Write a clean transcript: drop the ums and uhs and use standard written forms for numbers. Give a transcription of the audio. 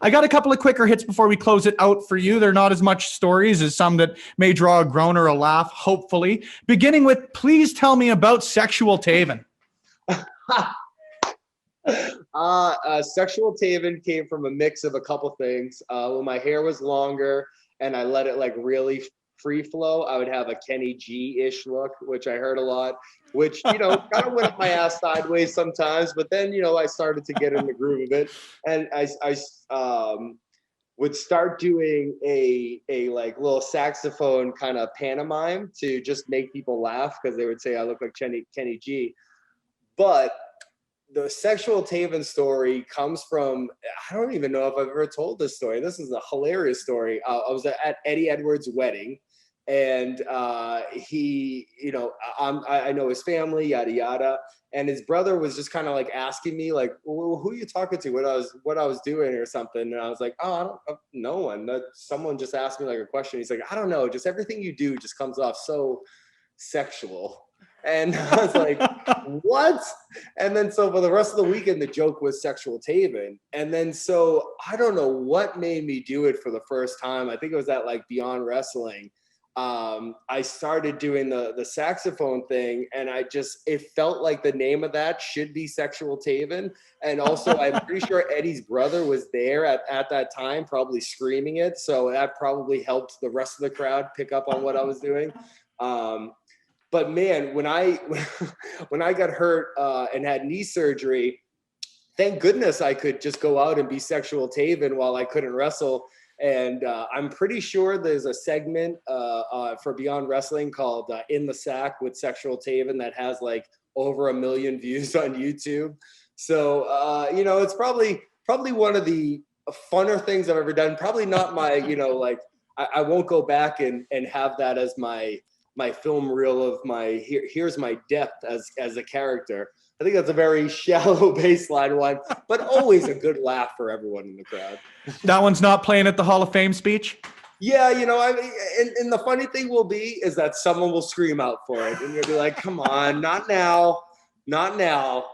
I got a couple of quicker hits before we close it out for you. They're not as much stories as some that may draw a groan or a laugh, hopefully. Beginning with, please tell me about Sexual Taven. Sexual Taven came from a mix of a couple things. When my hair was longer and I let it like really free flow, I would have a Kenny G-ish look, which I heard a lot, which, kind of went up my ass sideways sometimes. But then, I started to get in the groove of it. And I would start doing a like little saxophone kind of pantomime to just make people laugh because they would say I look like Kenny G. But the Sexual Taven story comes from, I don't even know if I've ever told this story. This is a hilarious story. I was at Eddie Edwards' wedding, and he, I know his family, yada, yada. And his brother was just kind of like asking me like, well, who are you talking to? What I was doing or something. And I was like, oh, no one. Someone just asked me like a question. He's like, I don't know. Just everything you do just comes off so sexual. And I was like, what? And then so for the rest of the weekend, the joke was Sexual Taven. And then so I don't know what made me do it for the first time. I think it was at like Beyond Wrestling. I started doing the saxophone thing, and it felt like the name of that should be Sexual Taven. And also I'm pretty sure Eddie's brother was there at that time, probably screaming it. So that probably helped the rest of the crowd pick up on what I was doing. But man, when I got hurt and had knee surgery, thank goodness I could just go out and be Sexual Taven while I couldn't wrestle. And I'm pretty sure there's a segment for Beyond Wrestling called In the Sack with Sexual Taven that has like over 1 million views on YouTube. So, it's probably one of the funner things I've ever done. Probably not my, I won't go back and have that as my film reel of here's my depth as a character. I think that's a very shallow baseline one, but always a good laugh for everyone in the crowd. That one's not playing at the Hall of Fame speech? Yeah, and the funny thing will be is that someone will scream out for it, and you'll be like, come on, not now, not now.